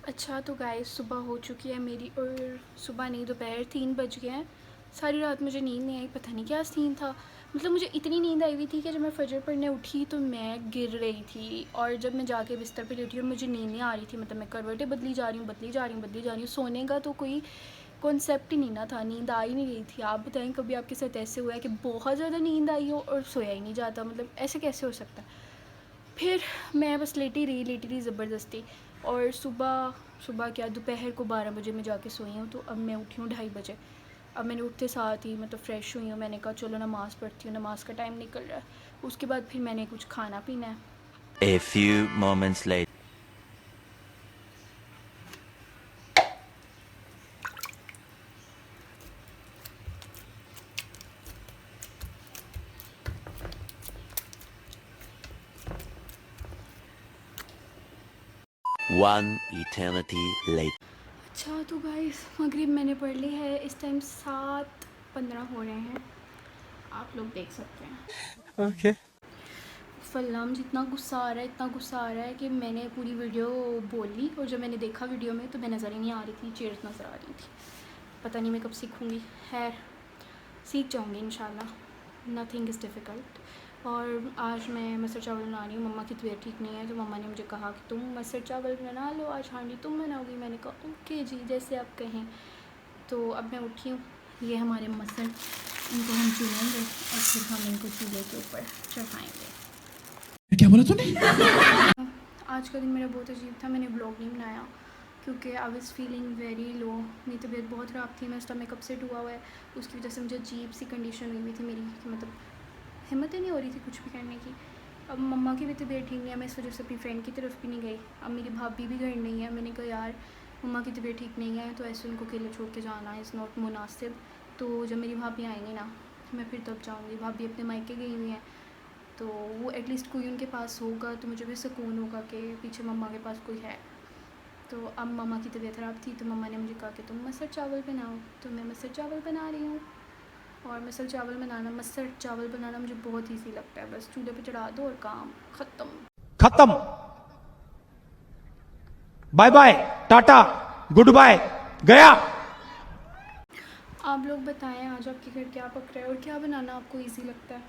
अच्छा तो गाइस सुबह हो चुकी है मेरी, और सुबह नहीं दोपहर 3 बज गए हैं। सारी रात मुझे नींद नहीं आई, पता नहीं क्या सीन था। मतलब मुझे इतनी नींद आई हुई थी कि जब मैं फजर पढ़ने उठी तो मैं गिर रही थी, और जब मैं जाके बिस्तर पे लेटी और मुझे नींद नहीं आ रही थी, मतलब मैं करवटें बदली जा रही हूँ, बदली जा रही हूँ, बदली जा रही हूँ। सोने का तो कोई कॉन्सेप्ट ही नहीं ना था, नींद आ ही नहीं रही थी। आप बताएं कभी आपके साथ ऐसे हुआ है कि बहुत ज़्यादा नींद आई हो और सोया ही नहीं जाता? मतलब ऐसे कैसे हो सकता है? फिर मैं बस लेटी रही ज़बरदस्ती। और सुबह सुबह क्या, दोपहर को 12 बजे मैं जाके सोई हूँ, तो अब मैं उठी हूँ 2:30 बजे। अब मैंने उठते साथ ही मतलब फ़्रेश हुई हूँ, मैंने कहा चलो नमाज़ पढ़ती हूँ, नमाज़ का टाइम निकल रहा है। उसके बाद फिर मैंने कुछ खाना पीना है। A few moments later. 1 eternity later. अच्छा तो गाइस मगरिब मैंने पढ़ ली है, इस टाइम 7:15 हो रहे हैं, आप लोग देख सकते हैं। Okay. फल्लाम जितना गुस्सा आ रहा है, इतना गुस्सा आ रहा है कि मैंने पूरी वीडियो बोली, और जब मैंने देखा वीडियो में तो मैं नज़र ही नहीं आ रही थी, चेयर्स नज़र आ रही थी। पता नहीं मैं कब सीखूँगी, खैर सीख जाऊँगी इंशाल्लाह, नथिंग इज़ डिफ़िकल्ट। और आज मैं मसर चावल बना रही हूँ, मम्मा की तबीयत ठीक नहीं है, तो मम्मा ने मुझे कहा कि तुम मसर चावल बना लो आज, हांडी तुम बनाओगी? मैंने कहा ओके जी, जैसे आप कहें। तो अब मैं उठी हूँ, ये हमारे मसर, इनको हम चुनेंगे और फिर हम इनको चूल्हे के ऊपर चढ़ाएँगे। क्या बोला तूने? आज का दिन मेरा बहुत अजीब था, मैंने ब्लॉग नहीं बनाया क्योंकि I was feeling very low. मेरी तबीयत बहुत ख़राब थी, मेरा स्टमक अपसेट हुआ हुआ है, उसकी वजह से मुझे अजीब सी कंडीशन हुई हुई थी मेरी, कि मतलब हिम्मत ही नहीं हो रही थी कुछ भी करने की। अब मम्मा की भी तबीयत ठीक नहीं है, मैं इस वजह से अपनी फ्रेंड की तरफ भी नहीं गई। अब मेरी भाभी भी घर नहीं है, मैंने कहा यार मम्मा की तबीयत ठीक नहीं है तो ऐसे उनको अकेले छोड़ के जाना इज़ नॉट मुनासिब। तो जब मेरी भाभी आएंगी ना मैं फिर तब जाऊँगी। भाभी अपने मायके गई हुई हैं, तो वो एटलीस्ट कोई उनके पास होगा तो मुझे भी सुकून होगा कि पीछे मम्मा के पास कोई है। तो अब मम्मा की तबीयत ख़राब थी तो मम्मा ने मुझे कहा कि तुम मसर चावल बनाओ, तो मैं मसर चावल बना रही हूँ। और मसर चावल बनाना मुझे बहुत ईजी लगता है, बस चूल्हे पे चढ़ा दो और काम ख़त्म। खत्म। Bye bye, tata, good bye, गया। आप लोग बताएं आज आपके घर क्या पक रहा है और क्या बनाना आपको ईजी लगता है?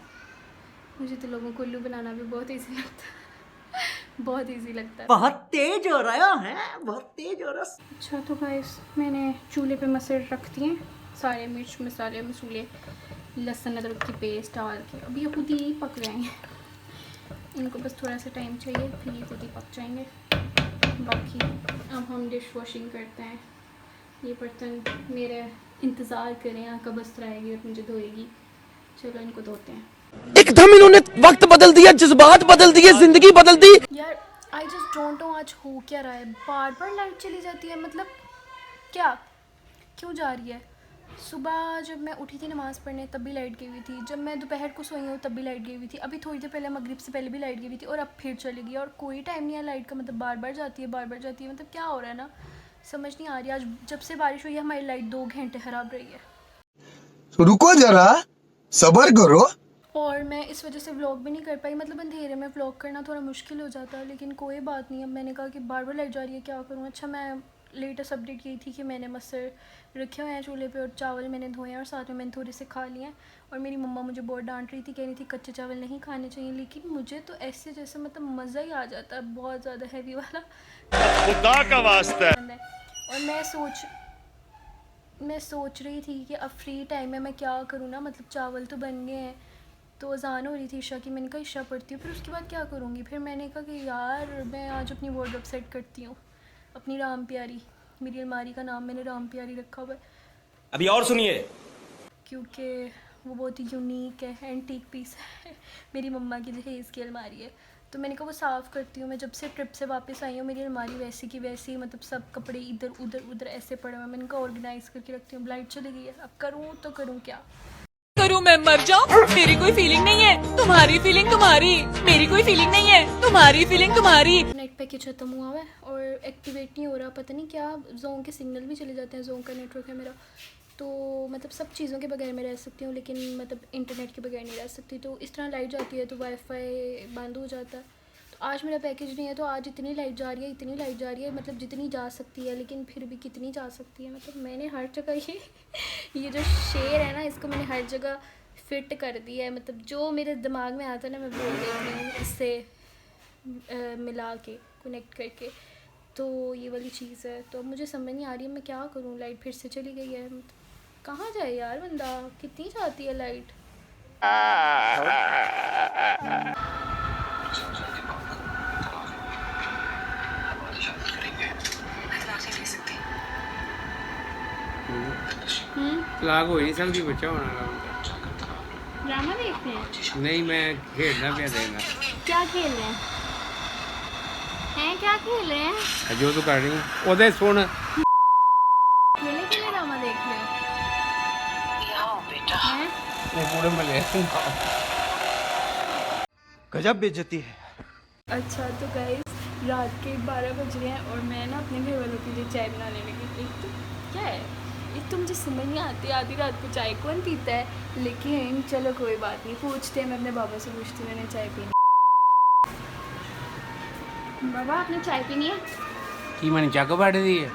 मुझे तो लोगों को उल्लू बनाना भी बहुत ईजी लगता है बहुत ईजी लगता है। बहुत तेज हो रहा है, बहुत तेज हो रहा है। अच्छा तो गाइस मैंने चूल्हे पे मसर रख दिए, सारे मिर्च मसाले मसूले लहसुन अदरक की पेस्ट डाल के। अब ये खुद ही पक रहे हैं, इनको बस थोड़ा सा टाइम चाहिए फिर ये खुद ही पक जाएंगे। बाकी अब हम डिश वॉशिंग करते हैं। ये बर्तन मेरे इंतज़ार करें, यहाँ का बस्तर आएगी और मुझे धोएगी। चलो इनको धोते हैं। एकदम इन्होंने वक्त बदल दिया, जज्बात बदल दिए, जिंदगी बदल दी। यार आई जस्ट डोंट नो आज हो क्या रहा है, बार बार लाइट चली जाती है, मतलब क्या, क्यों जा रही है? सुबह जब मैं उठी थी नमाज़ पढ़ने तब भी लाइट गई हुई थी, जब मैं दोपहर को सोई हूँ तब भी लाइट गई हुई थी, अभी थोड़ी देर पहले मगरिब से पहले भी लाइट गई हुई थी, और अब फिर चली गई, और कोई टाइम नहीं है लाइट का। मतलब बार बार जाती है, बार बार जाती है, मतलब क्या हो रहा है ना, समझ नहीं आ रही। आज जब से बारिश हुई है हमारी लाइट 2 घंटे ख़राब रही है। रुको जरा, सबर करो। और मैं इस वजह से व्लॉग भी नहीं कर पाई, मतलब अंधेरे में व्लॉग करना थोड़ा मुश्किल हो जाता है, लेकिन कोई बात नहीं। अब मैंने कहा कि बार बार लाइट जा रही है, क्या करूँ। अच्छा मैं लेटेस्ट अपडेट यही थी कि मैंने मसर रखे हुए हैं चूल्हे पे और चावल मैंने धोए हैं और साथ में मैंने थोड़े से खा लिए हैं। और मेरी मम्मा मुझे बहुत डांट रही थी, कह रही थी कच्चे चावल नहीं खाने चाहिए, लेकिन मुझे तो ऐसे जैसे मतलब मज़ा ही आ जाता है, बहुत ज़्यादा हैवी वाला खुदा का वास्ता है। और मैं सोच रही थी कि अब फ्री टाइम में मैं क्या करूँ ना, मतलब चावल तो बन गए हैं, तो अज़ान हो रही थी ईशा की, मैंने कहा ईशा पढ़ती हूँ फिर उसके बाद क्या करूँगी। फिर मैंने कहा कि यार मैं आज अपनी वार्डरोब सेट करती हूँ, अपनी राम प्यारी। मेरी अलमारी का नाम मैंने राम प्यारी रखा हुआ है, अभी और सुनिए। क्योंकि वो बहुत ही यूनिक है, एंटीक पीस है मेरी मम्मा की जहेज़ की अलमारी है। तो मैंने कहा वो साफ़ करती हूँ। मैं जब से ट्रिप से वापस आई हूँ मेरी अलमारी वैसी की वैसी, मतलब सब कपड़े इधर उधर ऐसे पड़े हुए हैं। मैंने कहा ऑर्गेनाइज़ करके रखती हूँ। लाइट चली गई है, अब करूँ तो करूँ क्या? करूं मैं मर जाऊं? मेरी कोई फीलिंग नहीं है, तुम्हारी फीलिंग तुम्हारी, मेरी कोई फीलिंग नहीं है, तुम्हारी फीलिंग तुम्हारी। नेट पैकेज ख़त्म हुआ हुआ है और एक्टिवेट नहीं हो रहा, पता नहीं क्या, जोन के सिग्नल भी चले जाते हैं। जोन का नेटवर्क है मेरा, तो मतलब सब चीज़ों के बगैर मैं रह सकती हूँ, लेकिन मतलब इंटरनेट के बगैर नहीं रह सकती। तो इस तरह लाइट जाती है तो वाईफाई बंद हो जाता है, तो आज मेरा पैकेज नहीं है, तो आज इतनी लाइट जा रही है, इतनी लाइट जा रही है, मतलब जितनी जा सकती है, लेकिन फिर भी कितनी जा सकती है। मतलब मैंने हर जगह ये जो शेर है ना, इसको मैंने हर जगह फिट कर दिया है। मतलब जो मेरे दिमाग में आता है ना, मैं बोल देती हूँ इससे मिला के, कनेक्ट करके। तो ये वाली चीज़ है। तो अब मुझे समझ नहीं आ रही है मैं क्या करूँ। लाइट फिर से चली गई है। मतलब कहाँ जाए यार बंदा, कितनी जाती है लाइट। तलाक हो ही नहीं सकती, बच्चा होना लगता। ड्रामा देख रहे हैं? नहीं, मैं खेलना पिया देना। क्या खेल रहे हैं? क्या खेल रहे हैं? जो तू कर रही हूँ ओदे सुन। खेलने के लिए ड्रामा देख रहे हो? हैं? ये पूरे मले गजब बेइज्जती है। अच्छा तो गाइस रात के 12 बज रहे हैं और मैं ना अपने घर वालों के लिए चाय बनाने लगी। एक तो क्या है, एक तो मुझे समझ नहीं आती आधी रात को चाय कौन पीता है, लेकिन चलो कोई बात नहीं, पूछते हैं। मैं अपने बाबा से पूछती हूँ मैंने चाय पीनी। बाबा आपने चाय पीनी है? की मैंने चक बाड़ दी है।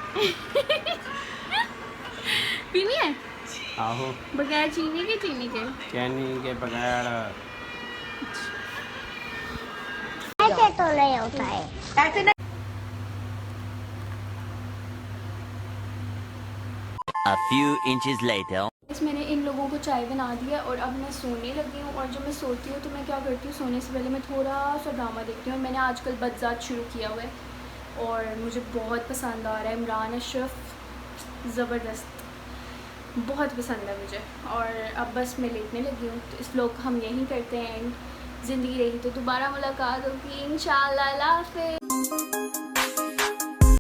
पीनी है? आहो, बगैर चीनी के? चीनी के? चैनी के बगैर। ऐसे तो नहीं होता है। ऐसे नहीं। A few inches later. बस मैंने इन लोगों को चाय बना दी है और अब मैं सोने लगी हूँ। और जब मैं सोती हूँ तो मैं क्या करती हूँ, सोने से पहले मैं थोड़ा सा ड्रामा देखती हूँ। मैंने आजकल बदजात शुरू किया हुआ है और मुझे बहुत पसंद आ रहा है। इमरान अशरफ ज़बरदस्त, बहुत पसंद है मुझे। और अब बस मैं लेटने लगी हूँ। तो इस व्लॉग को हम यहीं करते हैं एंड। ज़िंदगी रही तो दोबारा मुलाकात होगी इंशाल्लाह। अल्लाह हाफ़िज़।